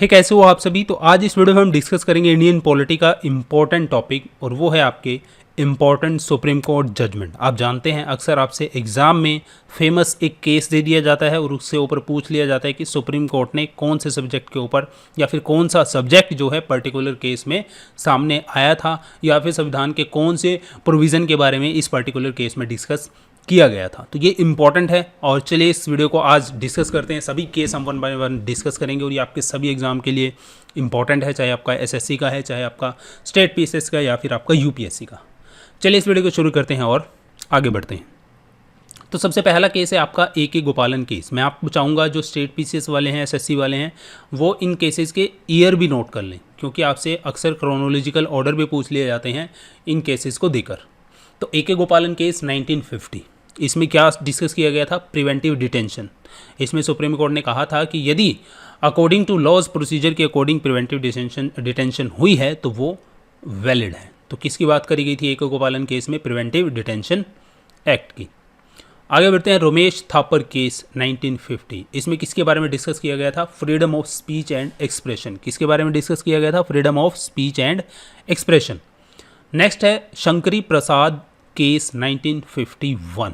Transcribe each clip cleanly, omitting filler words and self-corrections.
है कैसे हो आप सभी। तो आज इस वीडियो में हम डिस्कस करेंगे इंडियन पॉलिटी का इम्पोर्टेंट टॉपिक, और वो है आपके इम्पोर्टेंट सुप्रीम कोर्ट जजमेंट। आप जानते हैं अक्सर आपसे एग्जाम में फेमस एक केस दे दिया जाता है और उससे ऊपर पूछ लिया जाता है कि सुप्रीम कोर्ट ने कौन से सब्जेक्ट के ऊपर या फिर कौन सा सब्जेक्ट जो है पर्टिकुलर केस में सामने आया था, या फिर संविधान के कौन से प्रोविज़न के बारे में इस पर्टिकुलर केस में डिस्कस किया गया था। तो ये इंपॉर्टेंट है और चलिए इस वीडियो को आज डिस्कस करते हैं। सभी केस हम वन बाय वन डिस्कस करेंगे और ये आपके सभी एग्जाम के लिए इंपॉर्टेंट है, चाहे आपका एसएससी का है, चाहे आपका स्टेट पीसीएस का, या फिर आपका यूपीएससी का। चलिए इस वीडियो को शुरू करते हैं और आगे बढ़ते हैं। तो सबसे पहला केस है आपका ए गोपालन केस। मैं आपको चाहूँगा जो स्टेट पीसीएस वाले हैं, एसएससी वाले हैं, वो इन केसेस के ईयर भी नोट कर लें, क्योंकि आपसे अक्सर क्रोनोलॉजिकल ऑर्डर भी पूछ लिए जाते हैं इन केसेस को देकर। तो ए गोपालन केस 1950, इसमें क्या डिस्कस किया गया था? Preventive detention. इसमें सुप्रीम कोर्ट ने कहा था कि यदि अकॉर्डिंग टू लॉज प्रोसीजर के अकॉर्डिंग प्रिवेंटिव डिटेंशन हुई है तो वो वैलिड है। तो किसकी बात करी गई थी ए गोपालन केस में? प्रिवेंटिव डिटेंशन एक्ट की। आगे बढ़ते हैं रमेश थापर केस 1950। इसमें किसके बारे में डिस्कस किया गया था? Freedom of speech and expression. किसके बारे में डिस्कस किया गया था? Freedom of speech and expression. Next है शंकरी प्रसाद केस 1951।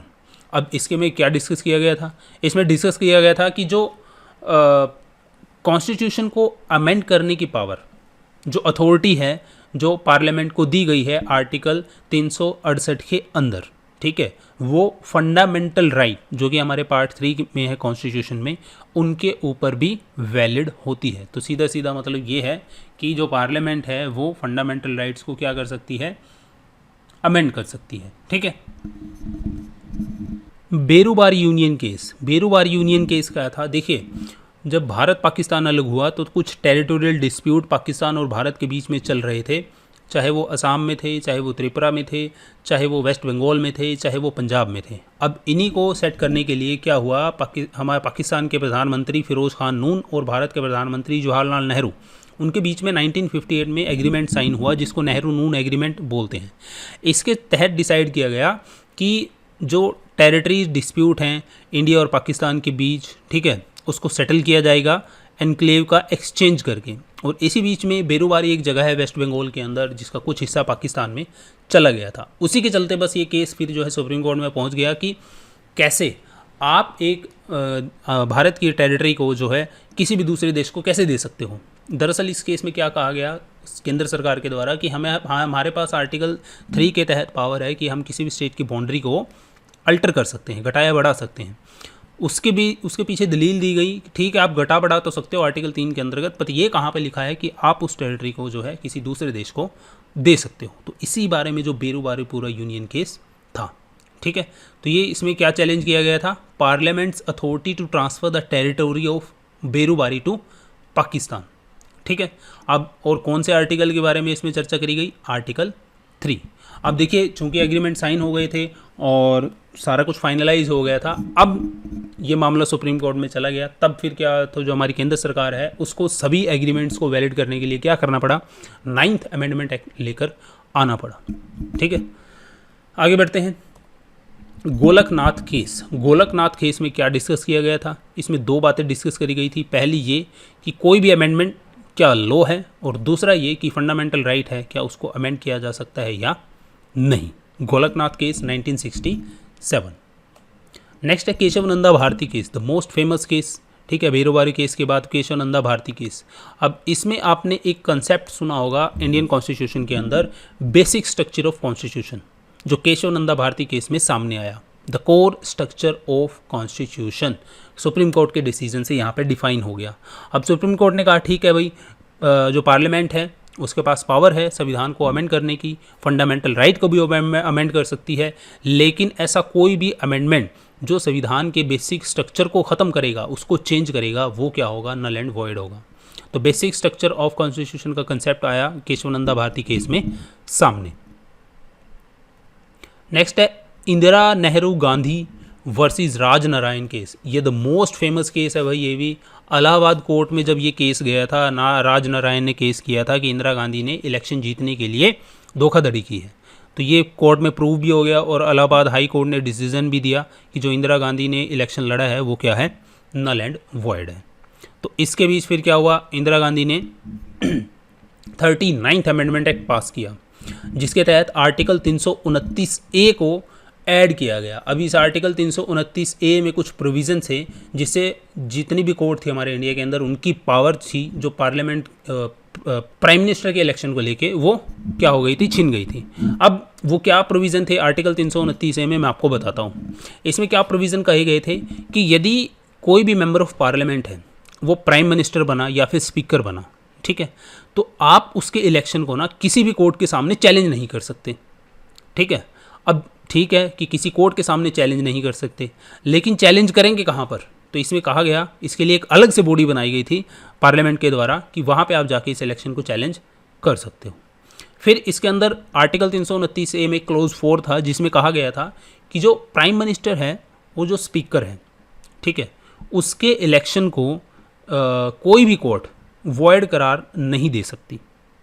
अब इसके में क्या डिस्कस किया गया था? इसमें डिस्कस किया गया था कि जो कॉन्स्टिट्यूशन को अमेंड करने की पावर, जो अथॉरिटी है, जो पार्लियामेंट को दी गई है आर्टिकल 368 के अंदर, ठीक है, वो फंडामेंटल राइट जो कि हमारे पार्ट 3 में है कॉन्स्टिट्यूशन में, उनके ऊपर भी वैलिड होती है। तो सीधा सीधा मतलब ये है कि जो पार्लियामेंट है वो फंडामेंटल राइट्स को क्या कर सकती है? अमेंड कर सकती है, ठीक है। बेरूबार यूनियन केस। बेरूबार यूनियन केस क्या था? देखिए, जब भारत पाकिस्तान अलग हुआ तो कुछ टेरिटोरियल डिस्प्यूट पाकिस्तान और भारत के बीच में चल रहे थे, चाहे वो असम में थे, चाहे वो त्रिपुरा में थे, चाहे वो वेस्ट बंगाल में थे, चाहे वो पंजाब में थे। अब इन्हीं को सेट करने के लिए क्या हुआ, हमारे पाकिस्तान के प्रधानमंत्री फ़िरोज़ खान नून और भारत के प्रधानमंत्री जवाहरलाल नेहरू, उनके बीच में 1958 में एग्रीमेंट साइन हुआ, जिसको नेहरू नून एग्रीमेंट बोलते हैं। इसके तहत डिसाइड किया गया कि जो टेरिटरीज डिस्प्यूट हैं इंडिया और पाकिस्तान के बीच, ठीक है, उसको सेटल किया जाएगा एनक्लेव का एक्सचेंज करके। और इसी बीच में बेरूबारी एक जगह है वेस्ट बंगाल के अंदर, जिसका कुछ हिस्सा पाकिस्तान में चला गया था। उसी के चलते बस ये केस फिर जो है सुप्रीम कोर्ट में पहुंच गया कि कैसे आप एक भारत की टेरिटरी को जो है किसी भी दूसरे देश को कैसे दे सकते हो। दरअसल इस केस में क्या कहा गया केंद्र सरकार के द्वारा कि हमारे पास आर्टिकल 3 के तहत पावर है कि हम किसी भी स्टेट की बाउंड्री को अल्टर कर सकते हैं, घटाया बढ़ा सकते हैं। उसके पीछे दलील दी गई, ठीक है, आप घटा बढ़ा तो सकते हो आर्टिकल 3 के अंतर्गत, पर ये कहाँ पे लिखा है कि आप उस टेरिटरी को जो है किसी दूसरे देश को दे सकते हो। तो इसी बारे में जो बेरूबारी पूरा यूनियन केस था, ठीक है। तो ये इसमें क्या चैलेंज किया गया था? Parliament's authority to transfer the territory of Berubari to Pakistan, ठीक है। अब और कौन से आर्टिकल के बारे में इसमें चर्चा करी गई? आर्टिकल 3। अब देखिए, चूंकि एग्रीमेंट साइन हो गए थे और सारा कुछ फाइनलाइज हो गया था, अब ये मामला सुप्रीम कोर्ट में चला गया। तब फिर क्या, तो जो हमारी केंद्र सरकार है उसको सभी एग्रीमेंट्स को वैलिड करने के लिए क्या करना पड़ा? 9th अमेंडमेंट एक्ट लेकर आना पड़ा, ठीक है। आगे बढ़ते हैं। गोलकनाथ केस। गोलकनाथ केस में क्या डिस्कस किया गया था? इसमें 2 बातें डिस्कस करी गई थी। पहली ये कि कोई भी अमेंडमेंट क्या लॉ है, और दूसरा ये कि फंडामेंटल राइट है, क्या उसको अमेंड किया जा सकता है या नहीं। गोलकनाथ केस 1967। नेक्स्ट है Keshavananda Bharati case, the most famous case, ठीक है। बेरूबारी केस के बाद केशवनंदा भारती केस। अब इसमें आपने एक कंसेप्ट सुना होगा इंडियन कॉन्स्टिट्यूशन के अंदर, बेसिक स्ट्रक्चर ऑफ कॉन्स्टिट्यूशन, जो केशवनंदा भारती केस में सामने आया। The core structure of constitution supreme court के डिसीजन से यहाँ पे डिफाइन हो गया। अब सुप्रीम कोर्ट ने कहा ठीक है भाई, जो पार्लियामेंट है उसके पास पावर है संविधान को अमेंड करने की, फंडामेंटल राइट को भी अमेंड कर सकती है, लेकिन ऐसा कोई भी अमेंडमेंट जो संविधान के बेसिक स्ट्रक्चर को ख़त्म करेगा, उसको चेंज करेगा, वो क्या होगा? नल एंड वॉइड होगा। तो बेसिक स्ट्रक्चर ऑफ कॉन्स्टिट्यूशन का कंसेप्ट आया केशवनंदा भारती केस में सामने। नेक्स्ट है इंदिरा नेहरू गांधी वर्सेस राजनारायण केस। ये द मोस्ट फेमस केस है भाई। ये भी इलाहाबाद कोर्ट में जब ये केस गया था ना, राजनारायण ने केस किया था कि इंदिरा गांधी ने इलेक्शन जीतने के लिए धोखाधड़ी की है। तो ये कोर्ट में प्रूव भी हो गया और इलाहाबाद हाई कोर्ट ने डिसीजन भी दिया कि जो इंदिरा गांधी ने इलेक्शन लड़ा है वो क्या है? नल एंड वॉइड है। तो इसके बीच फिर क्या हुआ, इंदिरा गांधी ने 39th अमेंडमेंट एक्ट पास किया, जिसके तहत आर्टिकल 329A को ऐड किया गया। अभी इस आर्टिकल 329A में कुछ प्रोविजन थे जिससे जितनी भी कोर्ट थी हमारे इंडिया के अंदर, उनकी पावर थी जो पार्लियामेंट प्राइम मिनिस्टर के इलेक्शन को लेके, वो क्या हो गई थी, छिन गई थी। अब वो क्या प्रोविज़न थे आर्टिकल 329A में, मैं आपको बताता हूँ। इसमें क्या प्रोविज़न कहे गए थे कि यदि कोई भी मेंबर ऑफ पार्लियामेंट है वो प्राइम मिनिस्टर बना या फिर स्पीकर बना, ठीक है, तो आप उसके इलेक्शन को ना किसी भी कोर्ट के सामने चैलेंज नहीं कर सकते, ठीक है। अब ठीक है कि किसी कोर्ट के सामने चैलेंज नहीं कर सकते, लेकिन चैलेंज करेंगे कहाँ पर, तो इसमें कहा गया इसके लिए एक अलग से बॉडी बनाई गई थी पार्लियामेंट के द्वारा कि वहाँ पे आप जाके इस इलेक्शन को चैलेंज कर सकते हो। फिर इसके अंदर आर्टिकल 329A में क्लोज 4 था जिसमें कहा गया था कि जो प्राइम मिनिस्टर है वो जो स्पीकर है, ठीक है, उसके इलेक्शन को कोई भी कोर्ट वॉइड करार नहीं दे सकती,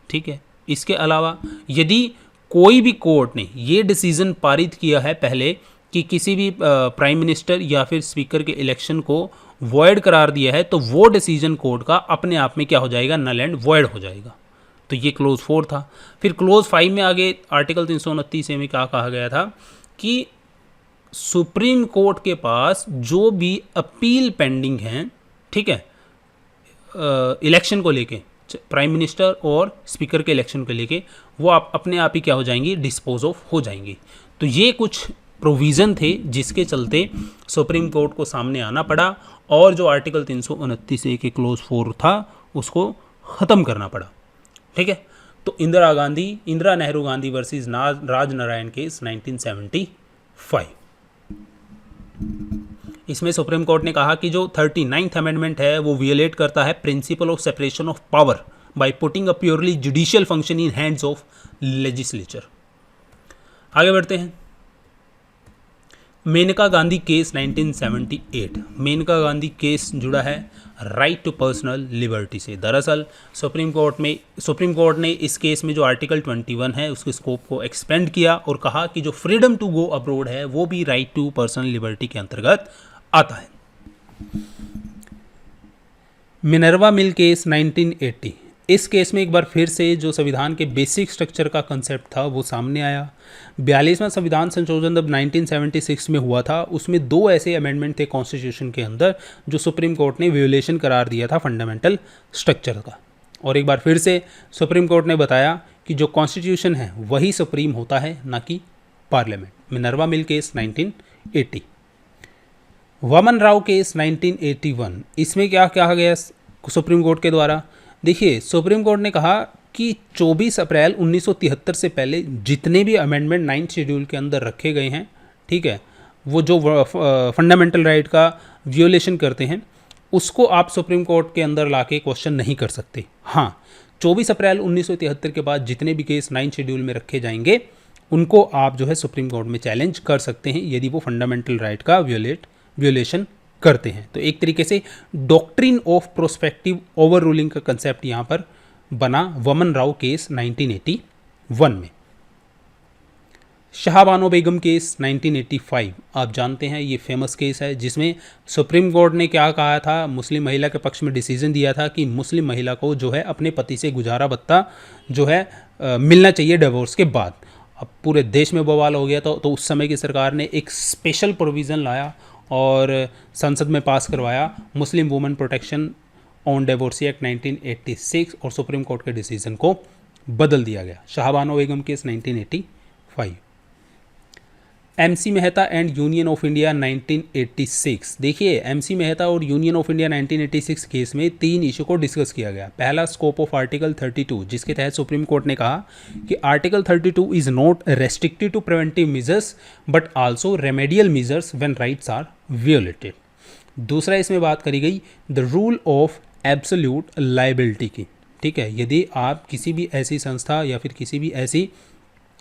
ठीक है। इसके अलावा यदि कोई भी कोर्ट ने ये डिसीज़न पारित किया है पहले कि किसी भी प्राइम मिनिस्टर या फिर स्पीकर के इलेक्शन को वॉइड करार दिया है, तो वो डिसीजन कोर्ट का अपने आप में क्या हो जाएगा, नल एंड वॉइड हो जाएगा। तो ये क्लोज 4 था। फिर क्लोज 5 में आगे आर्टिकल 329A में क्या कहा गया था कि सुप्रीम कोर्ट के पास जो भी अपील पेंडिंग हैं, ठीक है, इलेक्शन को लेके, प्राइम मिनिस्टर और स्पीकर के इलेक्शन को लेके, वो आप अपने आप ही क्या हो जाएंगी, डिस्पोज ऑफ हो जाएंगी। तो ये कुछ प्रोविज़न थे जिसके चलते सुप्रीम कोर्ट को सामने आना पड़ा और जो आर्टिकल 329A के क्लोज 4 था उसको ख़त्म करना पड़ा, ठीक है। तो इंदिरा नेहरू गांधी वर्सेस राजनारायण केस 1975। इसमें सुप्रीम कोर्ट ने कहा कि जो 39th अमेंडमेंट है वो वियोलेट करता है principle of separation of power by putting a purely judicial function in hands of legislature. आगे बढ़ते हैं। मेनका गांधी केस 1978। मेनका गांधी केस जुड़ा है राइट टू पर्सनल लिबर्टी से। दरअसल सुप्रीम कोर्ट ने इस केस में जो आर्टिकल 21 है उसके स्कोप को एक्सपेंड किया और कहा कि जो फ्रीडम टू गो अब्रोड है वो भी राइट टू पर्सनल लिबर्टी के अंतर्गत आता है। Minerva mill case 1980। इस केस में एक बार फिर से जो संविधान के बेसिक स्ट्रक्चर का कंसेप्ट था वो सामने आया। 42वां संविधान संशोधन जब 1976 में हुआ था उसमें 2 ऐसे अमेंडमेंट थे कॉन्स्टिट्यूशन के अंदर जो सुप्रीम कोर्ट ने वियोलेशन करार दिया था फंडामेंटल स्ट्रक्चर का। और एक बार फिर से सुप्रीम कोर्ट ने बताया कि जो कॉन्स्टिट्यूशन है वही सुप्रीम होता है, ना कि parliament. Minerva mill case 1980। Waman Rao case 1981। इसमें क्या कहा गया सुप्रीम कोर्ट के द्वारा, देखिए सुप्रीम कोर्ट ने कहा कि 24 अप्रैल 1973 से पहले जितने भी अमेंडमेंट 9th शेड्यूल के अंदर रखे गए हैं, ठीक है, वो जो फंडामेंटल राइट का वियोलेशन करते हैं उसको आप सुप्रीम कोर्ट के अंदर लाके क्वेश्चन नहीं कर सकते। हाँ, 24 अप्रैल 1973 के बाद जितने भी केस 9th शेड्यूल में रखे जाएंगे उनको आप जो है सुप्रीम कोर्ट में चैलेंज कर सकते हैं यदि वो फंडामेंटल राइट का वियोलेशन करते हैं। तो एक तरीके से doctrine of prospective over ruling का कंसेप्ट यहाँ पर बना वामन राव केस 1981 में। शाहबानो बेगम केस 1985। आप जानते हैं ये फेमस केस है जिसमें सुप्रीम कोर्ट ने क्या कहा था, मुस्लिम महिला के पक्ष में डिसीजन दिया था कि मुस्लिम महिला को जो है अपने पति से गुजारा भत्ता जो है मिलना चाहिए डिवोर्स के बाद। अब पूरे देश में बवाल हो गया तो उस समय की सरकार ने एक स्पेशल प्रोविज़न लाया और संसद में पास करवाया Muslim women protection on divorcee act 1986 और सुप्रीम कोर्ट के डिसीजन को बदल दिया गया। Shahbano Begum case 1985। MC Mehta and union of India 1986। देखिए MC मेहता और यूनियन ऑफ इंडिया 1986 केस में 3 इशू को डिस्कस किया गया। पहला, स्कोप ऑफ आर्टिकल 32, जिसके तहत सुप्रीम कोर्ट ने कहा कि article 32 is not restricted to preventive measures but also remedial measures when rights are violated. दूसरा, इसमें बात करी गई the rule of absolute liability की, ठीक है, यदि आप किसी भी ऐसी संस्था या फिर किसी भी ऐसी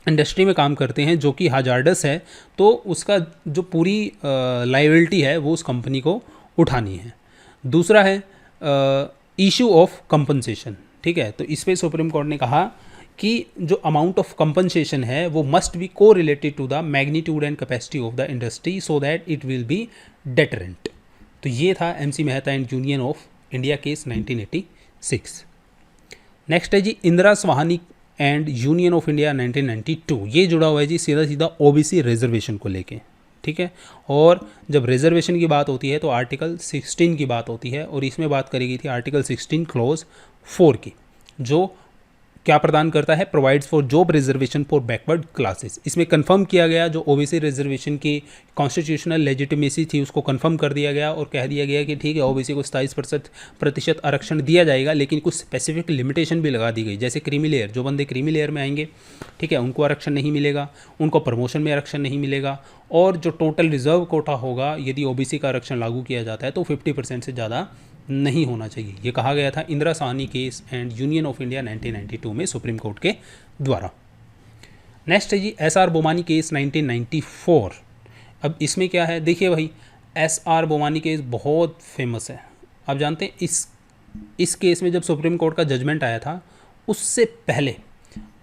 इंडस्ट्री में काम करते हैं जो कि हजार्डस है तो उसका जो पूरी लायबिलिटी है वो उस कंपनी को उठानी है। दूसरा है इशू ऑफ कंपनसेशन, ठीक है, तो इस पे सुप्रीम कोर्ट ने कहा कि जो अमाउंट ऑफ कंपनसेशन है वो must be correlated to the magnitude and capacity of the industry so that it will be deterrent. तो ये था MC Mehta and union of India case 1986। Next है G Indira Sawhney and union of India 1992। ये जुड़ा हुआ है जी सीधा सीधा ओबीसी रिजर्वेशन को लेके, ठीक है। और जब रिजर्वेशन की बात होती है तो आर्टिकल 16 की बात होती है, और इसमें बात करी गई थी आर्टिकल 16 क्लॉज 4 की, जो क्या प्रदान करता है, provides for job reservation for backward classes. इसमें कंफर्म किया गया जो ओबीसी रिजर्वेशन की कॉन्स्टिट्यूशनल लेजिटिमेसी थी उसको कंफर्म कर दिया गया और कह दिया गया कि ठीक है ओबीसी को 27% आरक्षण दिया जाएगा, लेकिन कुछ स्पेसिफिक लिमिटेशन भी लगा दी गई, जैसे क्रीमी लेयर, जो बंदे क्रीमी लेयर में आएंगे, ठीक है, उनको आरक्षण नहीं मिलेगा, उनको प्रमोशन में आरक्षण नहीं मिलेगा, और जो टोटल रिजर्व कोटा होगा यदि ओबीसी का आरक्षण लागू किया जाता है तो 50% से ज़्यादा नहीं होना चाहिए। ये कहा गया था Indira Sahni case and union of India 1992 में सुप्रीम कोर्ट के द्वारा। नेक्स्ट है जी एसआर बोमानी केस 1994। अब इसमें क्या है, देखिए भाई एसआर बोमानी केस बहुत फेमस है। आप जानते हैं इस केस में जब सुप्रीम कोर्ट का जजमेंट आया था उससे पहले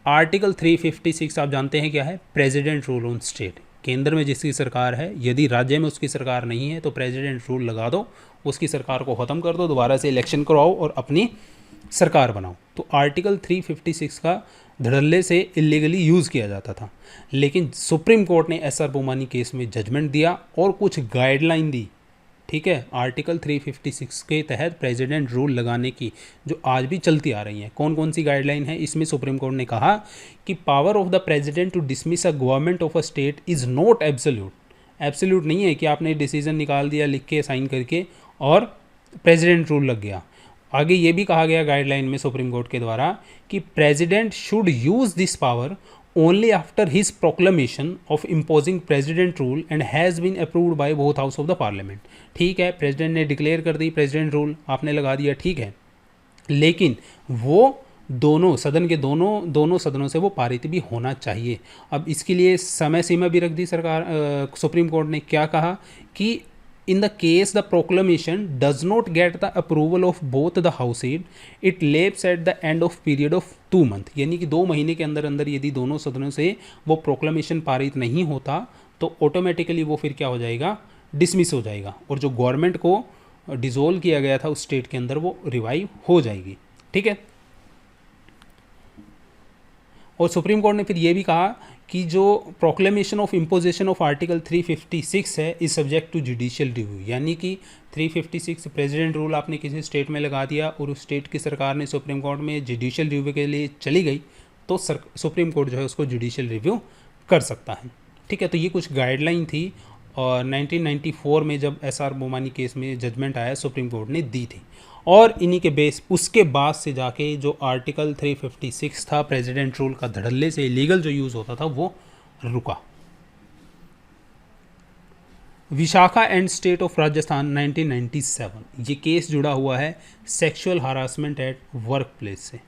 आर्टिकल 356 आप जानते हैं क्या है, प्रेसिडेंट रूल ऑन स्टेट। केंद्र में जिसकी सरकार है, यदि राज्य में उसकी सरकार नहीं है तो प्रेसिडेंट रूल लगा दो, उसकी सरकार को ख़त्म कर दो, दोबारा से इलेक्शन कराओ और अपनी सरकार बनाओ। तो आर्टिकल 356 का धड़ल्ले से इलीगली यूज़ किया जाता था, लेकिन सुप्रीम कोर्ट ने एसआर बोमानी केस में जजमेंट दिया और कुछ गाइडलाइन दी, ठीक है, आर्टिकल 356 के तहत प्रेसिडेंट रूल लगाने की, जो आज भी चलती आ रही हैं। कौन कौन सी गाइडलाइन है इसमें, सुप्रीम कोर्ट ने कहा कि power of the president to dismiss a government of a state is not absolute. Absolute नहीं है कि आपने डिसीजन निकाल दिया लिख के साइन करके और प्रेसिडेंट रूल लग गया। आगे ये भी कहा गया गाइडलाइन में सुप्रीम कोर्ट के द्वारा कि president should use this power only after his proclamation of imposing president rule and has been approved by both house of the parliament। ठीक है, प्रेसिडेंट ने डिक्लेयर कर दी प्रेसिडेंट रूल, आपने लगा दिया, ठीक है, लेकिन वो दोनों सदन के दोनों सदनों से वो पारित भी होना चाहिए। अब इसके लिए समय सीमा भी रख दी सरकार, सुप्रीम कोर्ट ने क्या कहा कि in the case the proclamation does not get the approval of both the houses it lapses at the end of period of 2 months। यानी कि 2 महीने के अंदर अंदर यदि दोनों सदनों से वो प्रोक्लेमेशन पारित नहीं होता तो ऑटोमेटिकली वो फिर क्या हो जाएगा, डिसमिस हो जाएगा, और जो गवर्नमेंट को डिसोल्व किया गया था उस स्टेट के अंदर वो रिवाइव हो जाएगी, ठीक है। और सुप्रीम कोर्ट ने फिर ये भी कहा कि जो proclamation of imposition of article 356 है is subject to judicial review. यानी कि 356 प्रेसिडेंट रूल आपने किसी स्टेट में लगा दिया और उस स्टेट की सरकार ने सुप्रीम कोर्ट में जुडिशियल रिव्यू के लिए चली गई तो सुप्रीम कोर्ट जो है उसको जुडिशियल रिव्यू कर सकता है, ठीक है। तो ये कुछ गाइडलाइन थी और 1994 में जब एसआर बोमानी केस में जजमेंट आया सुप्रीम कोर्ट ने दी थी, और इन्हीं के बेस उसके बाद से जाके जो आर्टिकल 356 था प्रेसिडेंट रूल का धड़ल्ले से इलीगल जो यूज़ होता था वो रुका। Vishakha and state of Rajasthan 1997, ये केस जुड़ा हुआ है sexual harassment at work place से।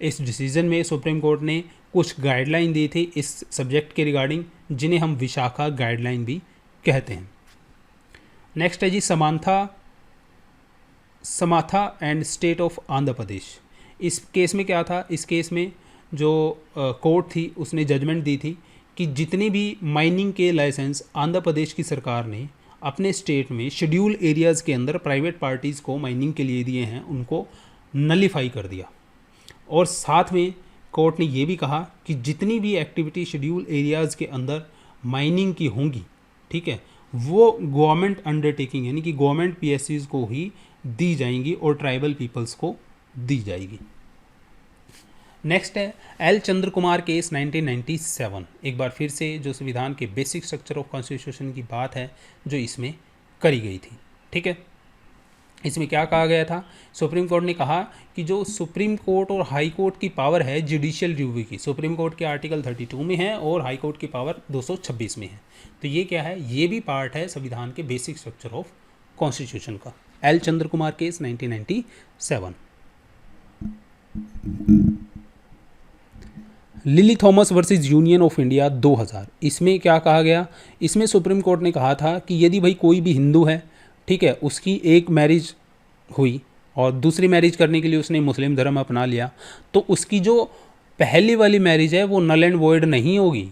इस डिसीजन में सुप्रीम कोर्ट ने कुछ गाइडलाइन दी थी इस सब्जेक्ट के रिगार्डिंग, जिन्हें हम विशाखा गाइडलाइन भी कहते हैं। नेक्स्ट है जी समाथा and state of Andhra Pradesh. इस केस में क्या था, इस केस में जो कोर्ट थी उसने जजमेंट दी थी कि जितने भी माइनिंग के लाइसेंस आंध्र प्रदेश की सरकार ने अपने स्टेट में शेड्यूल एरियाज़ के अंदर प्राइवेट पार्टीज़ को माइनिंग के लिए दिए हैं उनको नलीफाई कर दिया। और साथ में कोर्ट ने ये भी कहा कि जितनी भी एक्टिविटी शेड्यूल एरियाज़ के अंदर माइनिंग की होंगी, ठीक है, वो गवर्नमेंट अंडरटेकिंग यानी कि गवर्नमेंट पीएससीज को ही दी जाएंगी और ट्राइबल पीपल्स को दी जाएगी। नेक्स्ट है एल चंद्र कुमार केस 1997। एक बार फिर से जो संविधान के बेसिक स्ट्रक्चर ऑफ कॉन्स्टिट्यूशन की बात है जो इसमें करी गई थी, ठीक है। इसमें क्या कहा गया था, सुप्रीम कोर्ट ने कहा कि जो सुप्रीम कोर्ट और हाई कोर्ट की पावर है जुडिशियल रिव्यू की, सुप्रीम कोर्ट के आर्टिकल 32 में है और हाई कोर्ट की पावर 226 में है। तो ये क्या है, ये भी पार्ट है संविधान के बेसिक स्ट्रक्चर ऑफ कॉन्स्टिट्यूशन का। L Chandra Kumar case 1997। Lily Thomas versus union of India 2000। इसमें क्या कहा गया, इसमें सुप्रीम कोर्ट ने कहा था कि यदि भाई कोई भी हिंदू है, ठीक है, उसकी एक मैरिज हुई और दूसरी मैरिज करने के लिए उसने मुस्लिम धर्म अपना लिया तो उसकी जो पहली वाली मैरिज है वो नल एंड वॉइड नहीं होगी,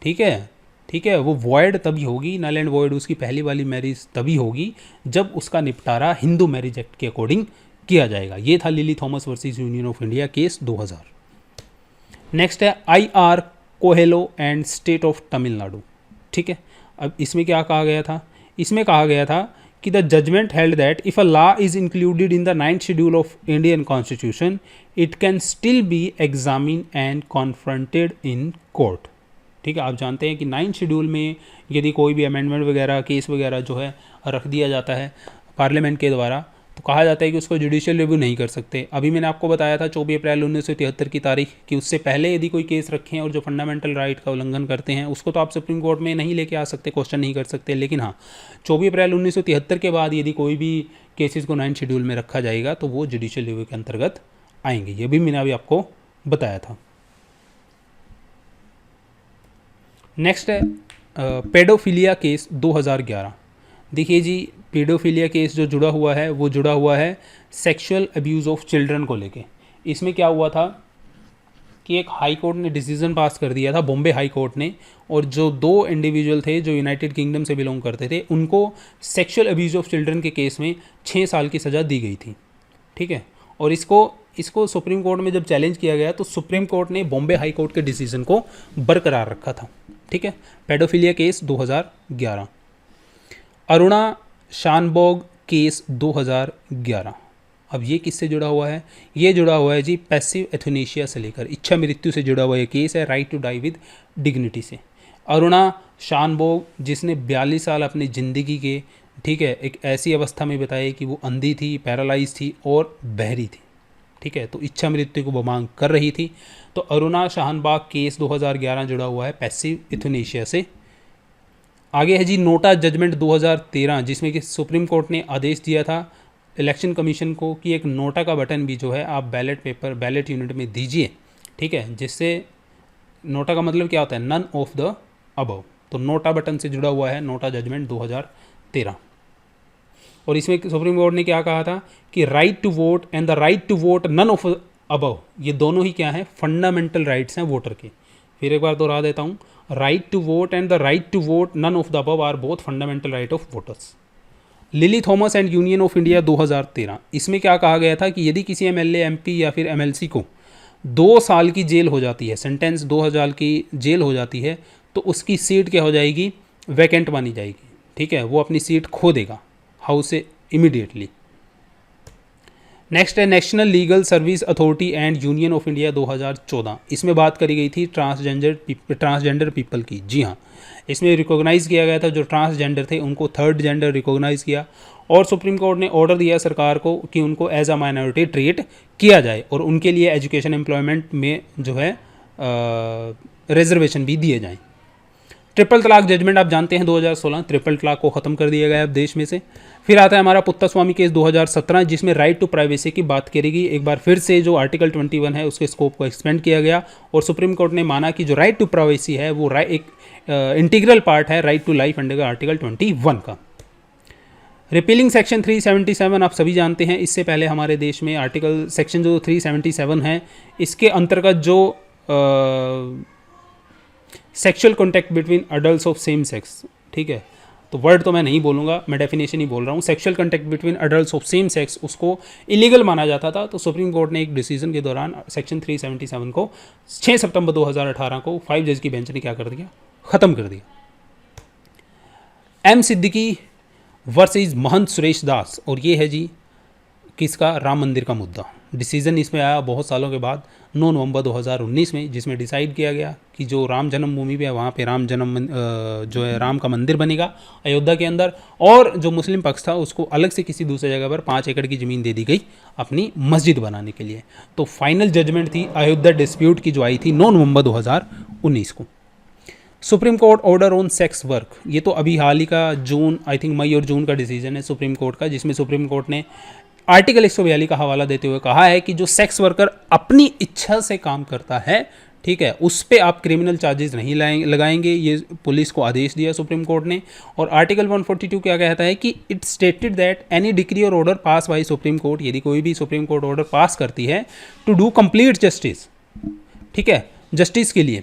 ठीक है, ठीक है, वो वॉइड तभी होगी, नल एंड वॉइड उसकी पहली वाली मैरिज तभी होगी जब उसका निपटारा हिंदू मैरिज एक्ट के अकॉर्डिंग किया जाएगा। ये था Lily Thomas versus union of India case 2000। Next है IR. Coelho and state of Tamil Nadu. ठीक है, अब इसमें क्या कहा गया था? इसमें कहा गया था कि the judgment held that if a law is included in the 9th schedule of Indian constitution it can still be examine and confronted in court. ठीक है, आप जानते हैं कि 9th शेड्यूल में यदि कोई भी अमेंडमेंट वगैरह केस वगैरह जो है रख दिया जाता है पार्लियामेंट के द्वारा, तो कहा जाता है कि उसको जुडिशियल रिव्यू नहीं कर सकते। अभी मैंने आपको बताया था 24 अप्रैल 1973 की तारीख कि उससे पहले यदि कोई केस रखें और जो फंडामेंटल राइट का उल्लंघन करते हैं उसको तो आप सुप्रीम कोर्ट में नहीं लेके आ सकते, क्वेश्चन नहीं कर सकते। लेकिन हाँ, 24 अप्रैल 1973 के बाद यदि कोई भी केसेस को 9th शेड्यूल में रखा जाएगा तो वो जुडिशियल रिव्यू के अंतर्गत आएंगे। ये भी मैंने अभी आपको बताया था। नेक्स्ट है पेडोफिलिया केस 2011। देखिए जी, पेडोफिलिया केस जो जुड़ा हुआ है वो जुड़ा हुआ है सेक्सुअल अब्यूज़ ऑफ चिल्ड्रन को लेके। इसमें क्या हुआ था कि एक हाई कोर्ट ने डिसीजन पास कर दिया था, बॉम्बे हाई कोर्ट ने, और जो 2 इंडिविजुअल थे जो यूनाइटेड किंगडम से बिलोंग करते थे उनको सेक्सुअल अब्यूज़ ऑफ चिल्ड्रन के केस में 6 साल की सज़ा दी गई थी। ठीक है, और इसको सुप्रीम कोर्ट में जब चैलेंज किया गया तो सुप्रीम कोर्ट ने बॉम्बे हाई कोर्ट के डिसीजन को बरकरार रखा था। ठीक है, पेडोफिलिया केस 2011। अरुणा शानबोग केस 2011। अब ये किससे जुड़ा हुआ है? ये जुड़ा हुआ है जी पैसिव एथुनेशिया से लेकर इच्छा मृत्यु से जुड़ा हुआ ये केस है, right to die with dignity से। अरुणा शानबोग जिसने 42 साल अपनी ज़िंदगी के, ठीक है, एक ऐसी अवस्था में बताई कि वो अंधी थी, पैरालाइज थी और बहरी थी। ठीक है, तो इच्छा मृत्यु को वो मांग कर रही थी। तो अरुणा शाहनबाग केस 2011 जुड़ा हुआ है पैसिव एथुनेशिया से। आगे है जी नोटा जजमेंट 2013, जिसमें कि सुप्रीम कोर्ट ने आदेश दिया था इलेक्शन कमीशन को कि एक नोटा का बटन भी जो है आप बैलेट यूनिट में दीजिए। ठीक है, जिससे नोटा का मतलब क्या होता है? None of the above. तो नोटा बटन से जुड़ा हुआ है नोटा जजमेंट 2013। और इसमें सुप्रीम कोर्ट ने क्या कहा था कि right to vote and the right to vote none of above, ये दोनों ही क्या हैं? फंडामेंटल राइट्स हैं वोटर के। फिर एक बार दोहरा देता हूँ, right to vote and the right to vote none of the above are both fundamental right of voters. Lily Thomas and union of India 2013, इसमें क्या कहा गया था कि यदि किसी एमएलए, एमपी या फिर एमएलसी को 2 साल की जेल हो जाती है, सेंटेंस 2 साल की जेल हो जाती है, तो उसकी सीट क्या हो जाएगी? वैकेंट मानी जाएगी। ठीक है, वो अपनी सीट खो देगा हाउस से इमीडिएटली। नेक्स्ट है national legal service authority and union of India 2014। इसमें बात करी गई थी ट्रांसजेंडर पीपल की। जी हाँ, इसमें रिकॉग्नाइज़ किया गया था जो ट्रांसजेंडर थे उनको थर्ड जेंडर रिकॉग्नाइज़ किया, और सुप्रीम कोर्ट ने ऑर्डर दिया सरकार को कि उनको एज अ माइनॉरिटी ट्रीट किया जाए और उनके लिए एजुकेशन एम्प्लॉयमेंट में जो है रिजर्वेशन भी दिए जाएँ। ट्रिपल तलाक जजमेंट आप जानते हैं 2016, ट्रिपल तलाक को ख़त्म कर दिया गया अब देश में से। फिर आता है हमारा पुत्तास्वामी केस 2017, जिसमें राइट टू प्राइवेसी की बात करेगी। एक बार फिर से जो आर्टिकल 21 है उसके स्कोप को एक्सपेंड किया गया और सुप्रीम कोर्ट ने माना कि जो राइट टू प्राइवेसी है वो एक इंटीग्रल पार्ट है right to life under article 21 का। रिपीलिंग सेक्शन 377 आप सभी जानते हैं, इससे पहले हमारे देश में आर्टिकल सेक्शन जो 377 है इसके अंतर्गत जो sexual contact between adults of same sex, ठीक है, तो वर्ड तो मैं नहीं बोलूँगा, मैं डेफिनेशन ही बोल रहा हूँ। Sexual contact between adults of same sex उसको इलीगल माना जाता था। तो सुप्रीम कोर्ट ने एक डिसीजन के दौरान सेक्शन 377 को 6 सितंबर 2018 को 5 जज की बेंच ने क्या कर दिया? ख़त्म कर दिया। एम सिद्दीकी वर्सेस महंत सुरेश दास, और ये है जी किसका? राम मंदिर का मुद्दा। डिसीज़न इसमें आया बहुत सालों के बाद 9 नवंबर 2019 में, जिसमें डिसाइड किया गया कि जो राम जन्मभूमि पे है वहाँ पे जो है राम का मंदिर बनेगा अयोध्या के अंदर, और जो मुस्लिम पक्ष था उसको अलग से किसी दूसरे जगह पर 5 एकड़ की ज़मीन दे दी गई अपनी मस्जिद बनाने के लिए। तो फाइनल जजमेंट थी अयोध्या डिस्प्यूट की जो आई थी 9 नवंबर 2019 को। Supreme court order on sex work, ये तो अभी हाल ही का मई और जून का डिसीजन है सुप्रीम कोर्ट का, जिसमें सुप्रीम कोर्ट ने आर्टिकल 142 का हवाला देते हुए कहा है कि जो सेक्स वर्कर अपनी इच्छा से काम करता है, ठीक है, उस पे आप क्रिमिनल चार्जेस नहीं लगाएंगे। ये पुलिस को आदेश दिया सुप्रीम कोर्ट ने। और आर्टिकल 142 क्या कहता है कि it stated that any decree और order pass by supreme court, यदि कोई भी सुप्रीम कोर्ट ऑर्डर पास करती है टू डू कंप्लीट जस्टिस, ठीक है, जस्टिस के लिए,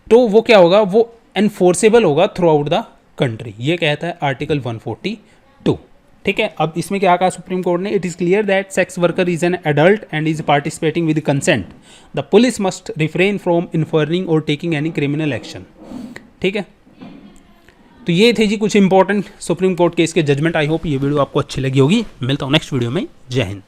तो वो क्या होगा? वो एनफोर्सेबल होगा थ्रू आउट द कंट्री। ये कहता है आर्टिकल 142। ठीक है, अब इसमें क्या कहा सुप्रीम कोर्ट ने, it is clear that sex worker is an adult and is participating with consent, the police must refrain from interfering और टेकिंग एनी क्रिमिनल एक्शन। ठीक है, तो ये थे जी कुछ इंपॉर्टेंट सुप्रीम कोर्ट केस के जजमेंट। आई होप ये video आपको अच्छी लगी होगी। मिलता हूँ नेक्स्ट वीडियो में। जय हिंद।